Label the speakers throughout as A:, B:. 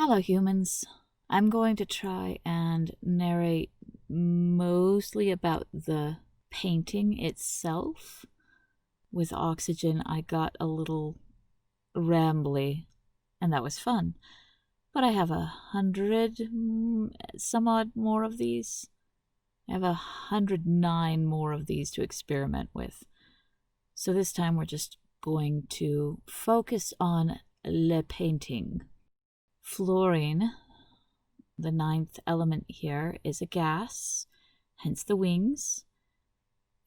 A: Hello, humans. I'm going to try and narrate mostly about the painting itself. With oxygen, I got a little rambly, and that was fun. But I have 100 some odd more of these. I have 109 more of these to experiment with. So this time we're just going to focus on repainting. Fluorine, the 9th element here, is a gas, hence the wings.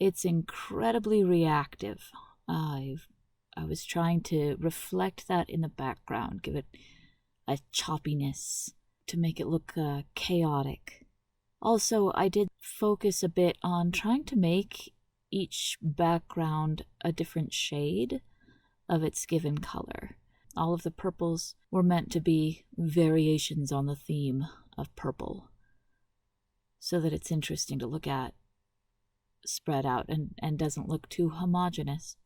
A: It's incredibly reactive. I was trying to reflect that in the background, give it a choppiness to make it look chaotic. Also, I did focus a bit on trying to make each background a different shade of its given color. All of the purples were meant to be variations on the theme of purple, so that it's interesting to look at spread out and doesn't look too homogeneous.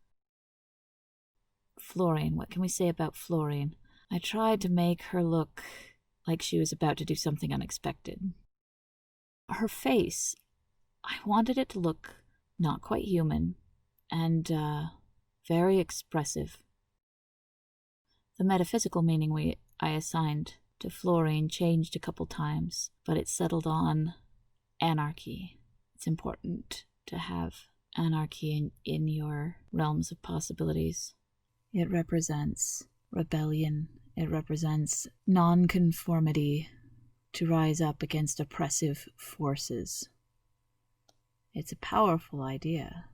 A: Fluorine, what can we say about Fluorine? I tried to make her look like she was about to do something unexpected. Her face, I wanted it to look not quite human and very expressive. The metaphysical meaning I assigned to Fluorine changed a couple times, but it settled on anarchy. It's important to have anarchy in your realms of possibilities. It represents rebellion. It represents nonconformity to rise up against oppressive forces. It's a powerful idea.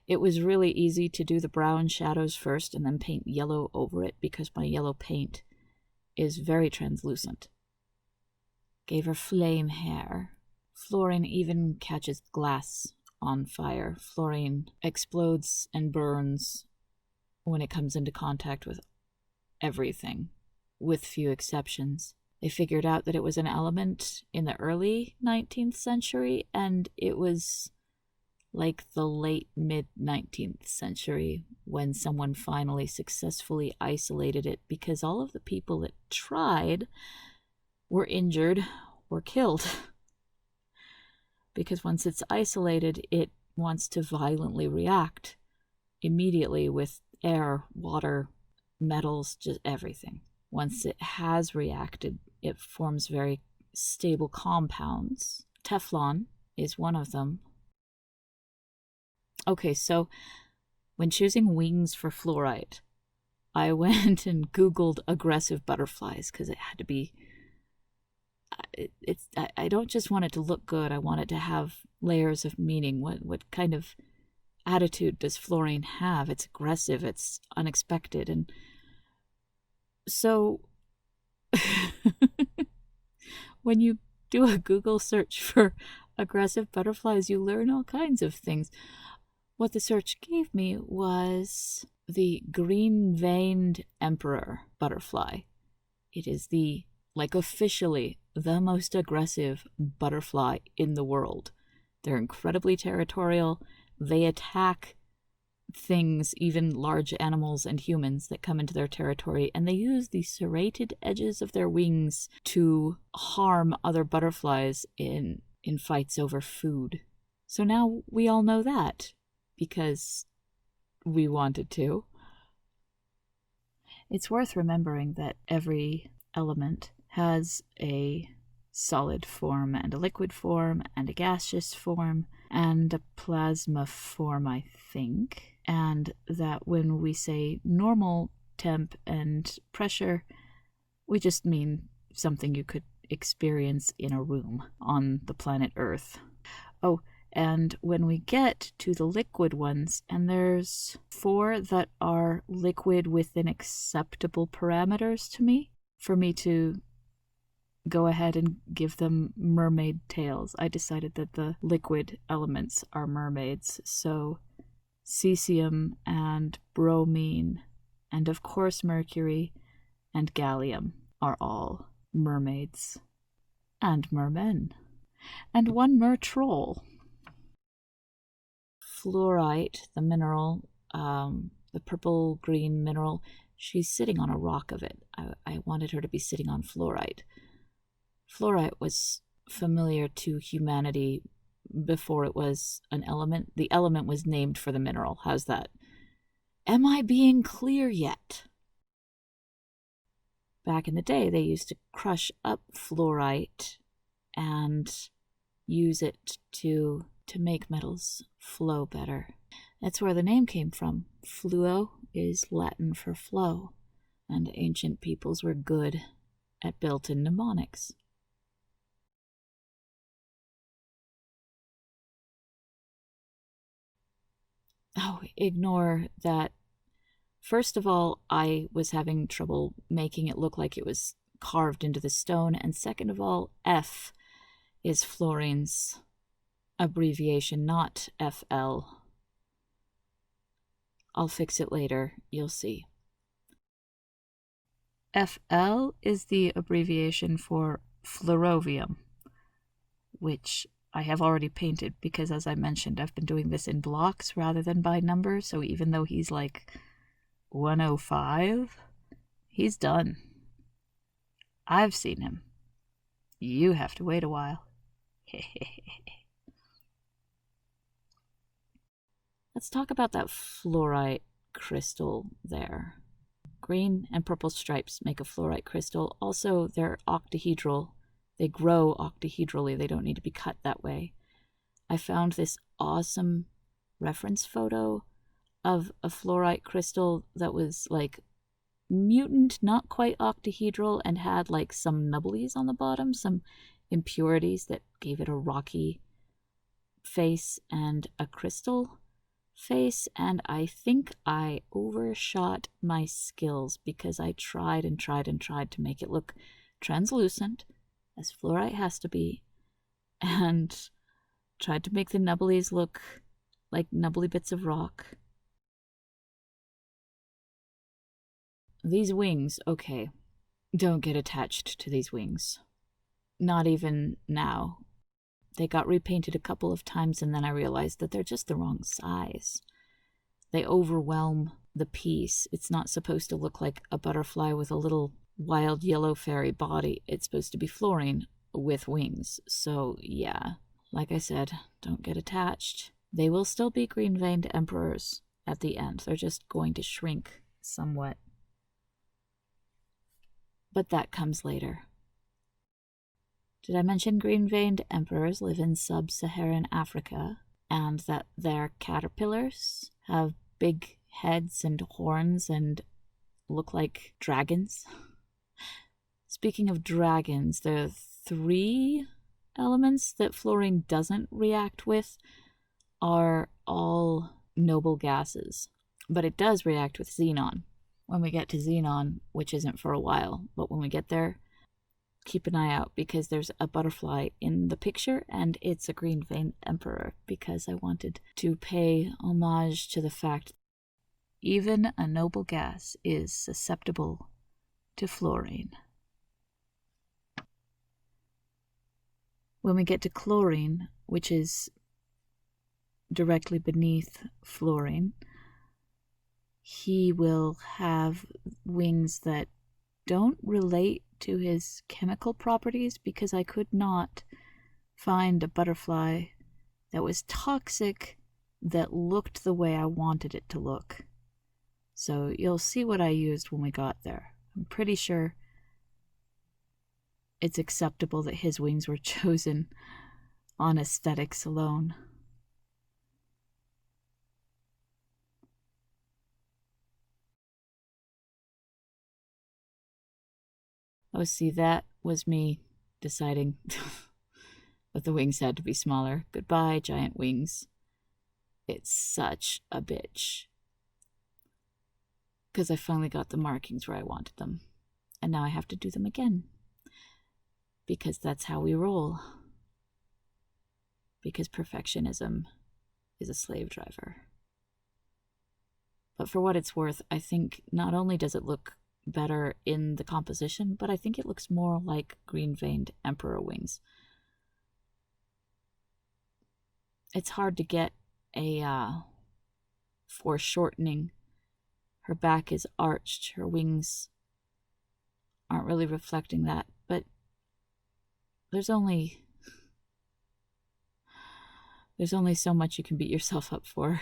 A: It was really easy to do the brown shadows first and then paint yellow over it because my yellow paint is very translucent. Gave her flame hair. Fluorine even catches glass on fire. Fluorine explodes and burns when it comes into contact with everything, with few exceptions. They figured out that it was an element in the early 19th century, and it was like the late mid-19th century when someone finally successfully isolated it, because all of the people that tried were injured or killed. Because once it's isolated, it wants to violently react immediately with air, water, metals, just everything. Once it has reacted, it forms very stable compounds. Teflon is one of them. Okay, so when choosing wings for fluorite, I went and Googled aggressive butterflies because it had to be... I don't just want it to look good, I want it to have layers of meaning. What kind of attitude does Fluorine have? It's aggressive, it's unexpected, and so when you do a Google search for aggressive butterflies, you learn all kinds of things. What the search gave me was the green-veined emperor butterfly. It is officially the most aggressive butterfly in the world. They're incredibly territorial. They attack things, even large animals and humans that come into their territory, and they use the serrated edges of their wings to harm other butterflies in fights over food. So now we all know that, because we wanted to. It's worth remembering that every element has a solid form and a liquid form and a gaseous form and a plasma form, I think. And that when we say normal temp and pressure, we just mean something you could experience in a room on the planet Earth. Oh, and when we get to the liquid ones, and there's 4 that are liquid within acceptable parameters to me, for me to go ahead and give them mermaid tails. I decided that the liquid elements are mermaids, so cesium and bromine, and of course mercury and gallium are all mermaids. And mermen. And one mertroll. Fluorite, the mineral, the the purple green mineral. She's sitting on a rock of it. I wanted her to be sitting on fluorite. Fluorite was familiar to humanity before it was an element. The element was named for the mineral. How's that? Am I being clear yet? Back in the day, they used to crush up fluorite and use it to make metals flow better. That's where the name came from. Fluo is Latin for flow, and ancient peoples were good at built-in mnemonics. Oh, ignore that. First of all, I was having trouble making it look like it was carved into the stone, and second of all, F is Florine's abbreviation, not FL. I'll fix it later, you'll see. FL is the abbreviation for fluorovium, which I have already painted because, as I mentioned, I've been doing this in blocks rather than by number, so even though he's like 105, he's done. I've seen him. You have to wait a while. Let's talk about that fluorite crystal there. Green and purple stripes make a fluorite crystal. Also, they're octahedral. They grow octahedrally. They don't need to be cut that way. I found this awesome reference photo of a fluorite crystal that was like mutant, not quite octahedral, and had like some nubblies on the bottom, some impurities that gave it a rocky face and a crystal face. And I think I overshot my skills because I tried and tried and tried to make it look translucent, as fluorite has to be, and tried to make the nubblies look like nubbly bits of rock. These wings, okay, don't get attached to these wings. Not even now. They got repainted a couple of times and then I realized that they're just the wrong size. They overwhelm the piece. It's not supposed to look like a butterfly with a little wild yellow fairy body. It's supposed to be Fluorine with wings. So yeah, like I said, don't get attached. They will still be green-veined emperors at the end. They're just going to shrink somewhat. But that comes later. Did I mention green-veined emperors live in sub-Saharan Africa and that their caterpillars have big heads and horns and look like dragons? Speaking of dragons, the 3 elements that fluorine doesn't react with are all noble gases, but it does react with xenon. When we get to xenon, which isn't for a while, but when we get there, keep an eye out because there's a butterfly in the picture and it's a green-veined emperor, because I wanted to pay homage to the fact even a noble gas is susceptible to fluorine. When we get to chlorine, which is directly beneath fluorine, he will have wings that don't relate to his chemical properties because I could not find a butterfly that was toxic that looked the way I wanted it to look. So you'll see what I used when we got there. I'm pretty sure it's acceptable that his wings were chosen on aesthetics alone. Oh, see, that was me deciding that the wings had to be smaller. Goodbye, giant wings. It's such a bitch. Because I finally got the markings where I wanted them. And now I have to do them again. Because that's how we roll. Because perfectionism is a slave driver. But for what it's worth, I think not only does it look better in the composition, but I think it looks more like green-veined emperor wings. It's hard to get a foreshortening her back is arched, her wings aren't really reflecting that, but there's only so much you can beat yourself up for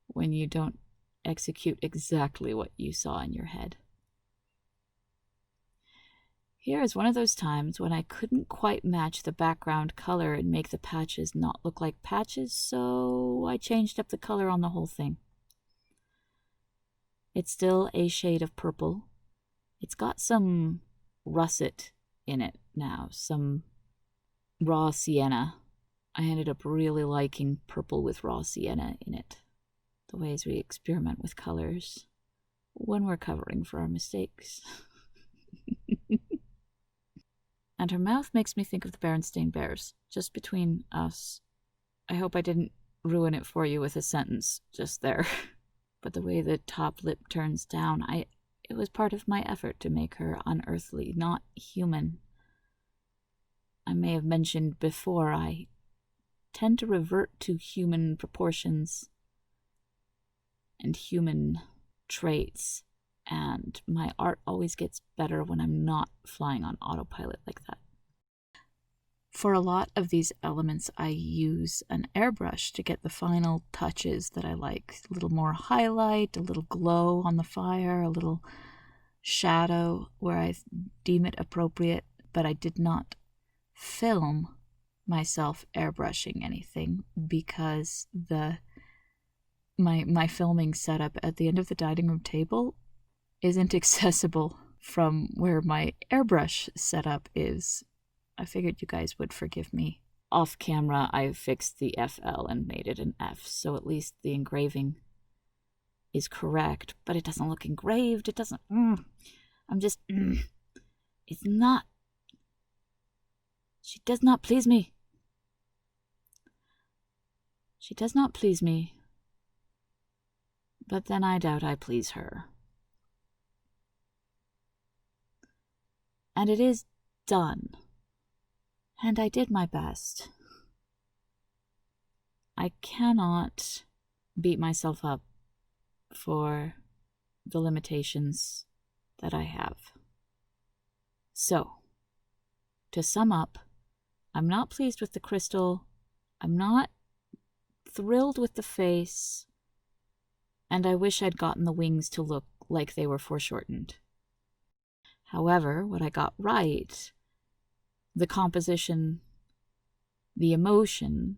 A: when you don't execute exactly what you saw in your head. Here is one of those times when I couldn't quite match the background color and make the patches not look like patches, so I changed up the color on the whole thing. It's still a shade of purple. It's got some russet in it now, some raw sienna. I ended up really liking purple with raw sienna in it. The ways we experiment with colors when we're covering for our mistakes. And her mouth makes me think of the Berenstain Bears, just between us. I hope I didn't ruin it for you with a sentence just there. But the way the top lip turns down, it was part of my effort to make her unearthly, not human. I may have mentioned before, I tend to revert to human proportions and human traits, and my art always gets better when I'm not flying on autopilot like that. For a lot of these elements, I use an airbrush to get the final touches that I like. A little more highlight, a little glow on the fire, a little shadow where I deem it appropriate, but I did not film myself airbrushing anything because my filming setup at the end of the dining room table isn't accessible from where my airbrush setup is. I figured you guys would forgive me. Off camera, I fixed the FL and made it an F, so at least the engraving is correct, but it doesn't look engraved. It doesn't. It's not. She does not please me. She does not please me. But then I doubt I please her. And it is done. And I did my best. I cannot beat myself up for the limitations that I have. So, to sum up, I'm not pleased with the crystal, I'm not thrilled with the face, and I wish I'd gotten the wings to look like they were foreshortened. However, what I got right, the composition, the emotion,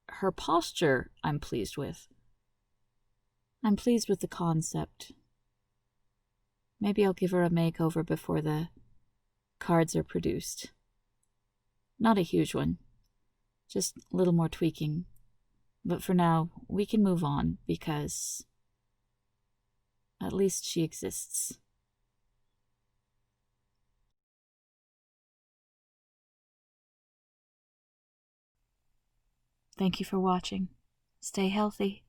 A: her posture, I'm pleased with. I'm pleased with the concept. Maybe I'll give her a makeover before the cards are produced. Not a huge one, just a little more tweaking. But for now, we can move on because at least she exists. Thank you for watching. Stay healthy.